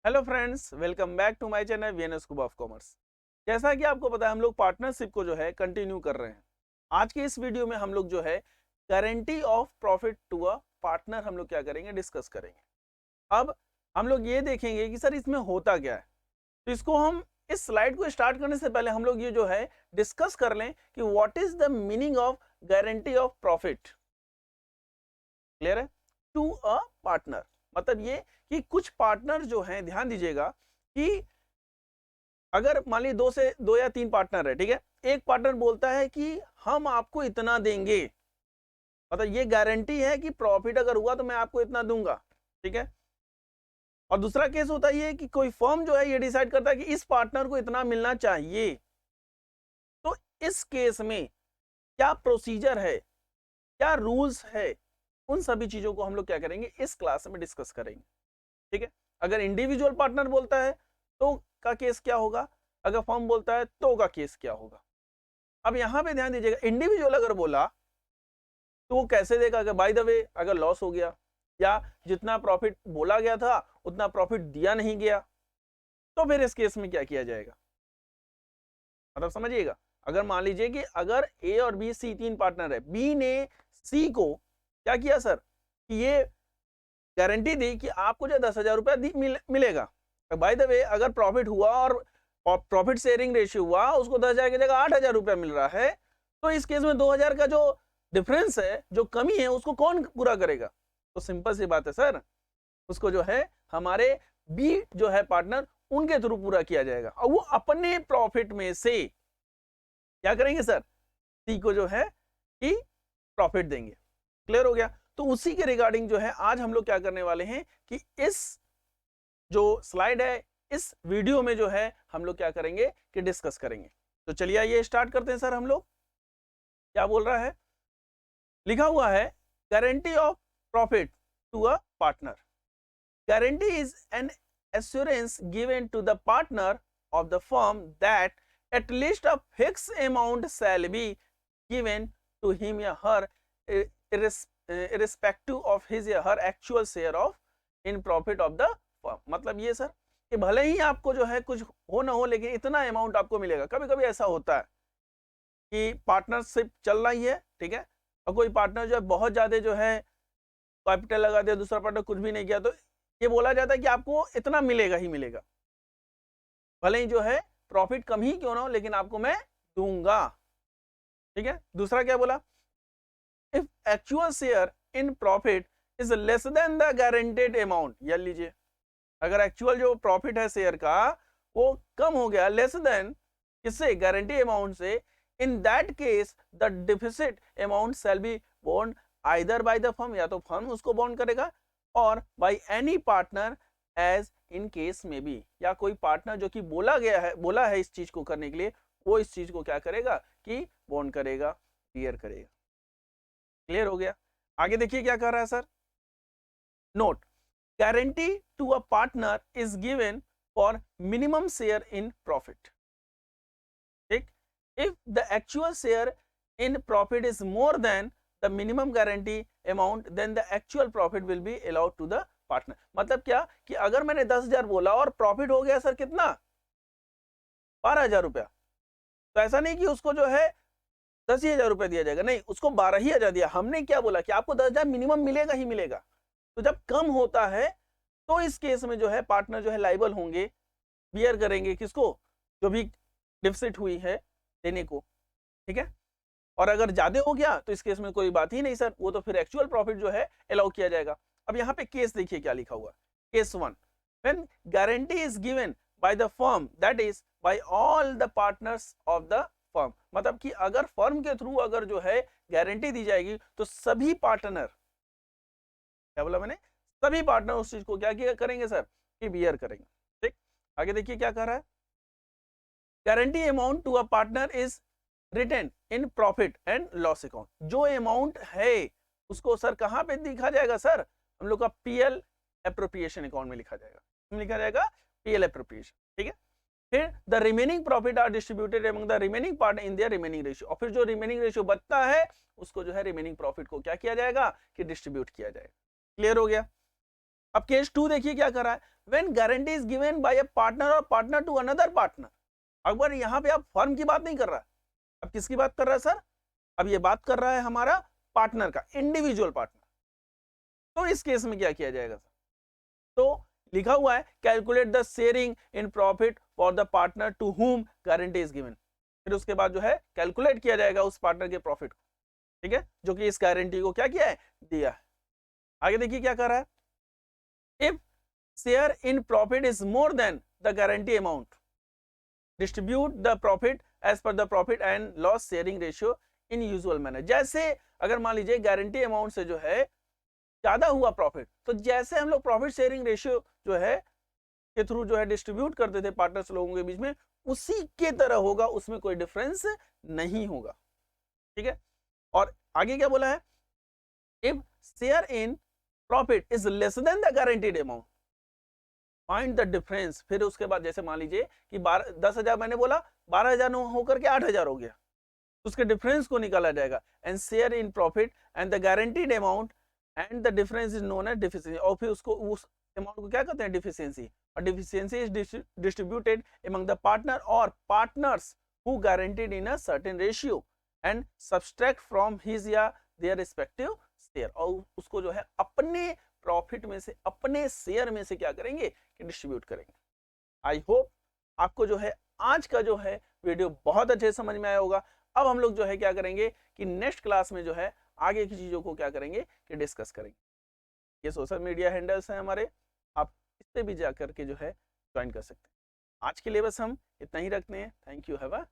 Hello friends, welcome back to my channel VNS school of commerce. जैसा कि आपको पता है, हम लोग पार्टनरशिप को जो है कंटिन्यू कर रहे हैं। आज के इस वीडियो में हम लोग जो है guarantee of profit to a partner हम लोग क्या करेंगे, डिस्कस करेंगे। अब हम लोग ये देखेंगे कि सर इसमें होता क्या है। तो इसको हम इस स्लाइड को स्टार्ट करने से पहले हम लोग ये जो है डिस्कस कर लें कि what is the meaning of guarantee of profit. Clear है? टू अ पार्टनर मतलब ये कि कुछ पार्टनर जो हैं, ध्यान दीजिएगा कि अगर मान ली दो या तीन पार्टनर है, ठीक है। एक पार्टनर बोलता है कि हम आपको इतना देंगे, मतलब ये गारंटी है कि प्रॉफिट अगर हुआ तो मैं आपको इतना दूंगा, ठीक है। और दूसरा केस होता है ये कि कोई फर्म जो है ये डिसाइड करता है कि इस पार्टनर को इतना मिलना चाहिए। तो इस केस में क्या प्रोसीजर है, क्या रूल्स है, उन सभी चीजों को हम लोग क्या करेंगे, इस क्लास में डिस्कस करेंगे, ठीक है। अगर इंडिविजुअल पार्टनर बोलता है तो का केस क्या होगा, अगर फर्म बोलता है तो का केस क्या होगा। अब यहां पे ध्यान दीजिएगा, इंडिविजुअल अगर बोला तो वो कैसे देगा, अगर बाय द वे अगर लॉस हो गया या जितना प्रॉफिट बोला गया था उतना प्रॉफिट दिया नहीं गया, तो फिर इस केस में क्या किया जाएगा। मतलब समझिएगा, अगर मान लीजिए कि अगर ए और बी सी तीन पार्टनर है, बी ने सी को क्या किया सर कि ये गारंटी दी कि आपको जो 10,000 रुपया मिलेगा। बाय द वे अगर प्रॉफिट हुआ और प्रॉफिट शेयरिंग रेशियो हुआ, उसको 10,000 की जगह 8,000 रुपया मिल रहा है, तो इस केस में 2,000 का जो डिफरेंस है, जो कमी है, उसको कौन पूरा करेगा। तो सिंपल सी बात है सर, उसको जो है हमारे बी जो है पार्टनर, उनके थ्रू पूरा किया जाएगा और वो अपने प्रॉफिट में से क्या करेंगे सर, सी को जो है कि प्रॉफिट देंगे। क्लियर हो गया? तो उसी के रिगार्डिंग जो है आज हम लोग क्या करने वाले हैं कि इस जो स्लाइड है, इस वीडियो में जो है हम लोग क्या करेंगे कि डिस्कस करेंगे। तो चलिए आइए स्टार्ट करते हैं। सर हम लोग क्या बोल रहा है, लिखा हुआ है guarantee of profit to a partner. Guarantee is an assurance given to the partner of the firm that at least a fixed amount shall be given to him or her irrespective of his or her actual share of in profit of the firm। मतलब ये sir कि भले ही आपको जो है कुछ हो ना हो, लेकिन इतना अमाउंट आपको मिलेगा। कभी कभी ऐसा होता है कि पार्टनरशिप चल रही है, ठीक है, और कोई पार्टनर जो है बहुत ज्यादा जो है कैपिटल लगा दिया, दूसरा पार्टनर कुछ भी नहीं किया, तो ये बोला जाता है कि आपको इतना मिलेगा ही मिलेगा, भले ही जो है प्रॉफिट कम ही क्यों ना हो, लेकिन आपको मैं दूंगा, ठीक है। दूसरा क्या बोला, if actual share in profit is less than the guaranteed amount, याद लीजिए, अगर एक्चुअल जो प्रॉफिट है शेयर का वो कम हो गया, लेस देन किससे, गारंटी अमाउंट से, in that case the deficit amount shall be borne either by the firm, या तो फर्म उसको बोर्न करेगा, और by any partner as in case में भी, या कोई पार्टनर जो कि बोला है इस चीज को करने के लिए, वो इस चीज को क्या करेगा कि बोर्न करेगा, क्लियर करेगा। क्लियर हो गया? आगे देखिए क्या कर रहा है sir, note, guarantee to a partner is given for minimum share in profit, ठीक। if the actual share in profit is more than the minimum guarantee amount, then the actual profit will be allowed to the partner। मतलब क्या कि अगर मैंने 10,000 बोला और profit हो गया सर कितना, 12,000 रुपया, तो ऐसा नहीं कि उसको जो है 10,000 रुपया दिया जाएगा, नहीं, उसको 12,000 दिया। हमने क्या बोला कि आपको 10,000 मिनिमम मिलेगा ही मिलेगा। तो जब कम होता है तो इस केस में जो है पार्टनर जो है लाइबल होंगे, बियर करेंगे किसको, जो भी डिफिसिट हुई है देने को, ठीक है। और अगर ज्यादा हो गया तो इस केस में कोई बात ही नहीं सर, वो तो फिर एक्चुअल प्रॉफिट जो है अलाउ किया जाएगा। अब यहाँ पे केस देखिए क्या लिखा हुआ, case 1, when guarantee is given bye the firm that is by all the partners of the firm. मतलब कि अगर फर्म के थ्रू अगर जो है गारंटी दी जाएगी तो सभी पार्टनर, क्या बोला मैंने, सभी पार्टनर उस चीज को क्या करेंगे सर कि बियर करेंगे, ठीक। आगे देखिए क्या कर रहा है, guarantee amount to a partner is written in profit and loss account. जो अमाउंट है उसको सर कहां पे लिखा जाएगा सर, हम लोग का पीएल एप्रोप्रिएशन अकाउंट में लिखा जाएगा, लिखा जाएगा पीएल एप्रोप्रिएशन, ठीक है। फिर the remaining profit are distributed among the remaining part in their remaining ratio, और फिर जो रिमेनिंग रेशियो बचता है उसको जो है रिमेनिंग प्रॉफिट को क्या किया जाएगा कि डिस्ट्रीब्यूट किया जाएगा। क्लियर हो गया? अब केस 2 देखिए क्या कर रहा है, when guarantee is given by a partner और partner to another partner. Akbar यहाँ पे आप फर्म की बात नहीं कर रहा है, अब किसकी बात कर रहा है सर, अब ये बात कर रहा है हमारा पार्टनर का, इंडिविजुअल पार्टनर। तो इस केस में क्या किया जाएगा सर, तो लिखा हुआ है calculate the sharing in profit for the partner to whom guarantee is given. फिर उसके बाद जो है कैलकुलेट किया जाएगा उस पार्टनर के प्रॉफिट को, ठीक है, जो कि इस गारंटी को क्या किया है, दिया है। आगे देखिए क्या कर रहा है, if share in profit is more than the guarantee amount distribute the profit as per the profit and loss sharing ratio in usual manner. जैसे अगर मान लीजिए गारंटी अमाउंट से जो है ज्यादा हुआ प्रॉफिट, तो जैसे हम लोग प्रॉफिट शेयरिंग रेशियो जो है के थ्रू जो है डिस्ट्रीब्यूट करते थे पार्टनर्स लोगों के बीच में, उसी के तरह होगा, उसमें कोई डिफरेंस नहीं होगा, ठीक है। और आगे क्या बोला है, if share in profit is less than the guaranteed amount find the difference. फिर उसके बाद जैसे मान लीजिए कि 10,000 मैंने बोला, 12,000 होकर के 8,000 हो गया, तो उसके डिफरेंस को निकाला जाएगा, and share in profit and the guaranteed amount and the difference is known as deficiency. और फिर उसको उस अमाउंट को क्या कहते हैं, डिफिशिएंसी। और deficiency is distributed among the partner और partners who guaranteed in a certain ratio and subtract from his या देयर रिस्पेक्टिव शेयर। और उसको जो है अपने प्रॉफिट में से, अपने शेयर में से क्या करेंगे कि डिस्ट्रीब्यूट करेंगे। आई होप आपको जो है आज का जो है वीडियो बहुत अच्छे समझ में आया होगा। अब हम लोग जो है क्या करेंगे कि नेक्स्ट क्लास में जो है आगे की चीजों को क्या करेंगे कि डिस्कस करेंगे। ये सोशल मीडिया हैंडल्स हैं हमारे, आप इस पे भी जा करके जो है ज्वाइन कर सकते हैं। आज के लिए बस हम इतना ही रखते हैं। Thank you, have a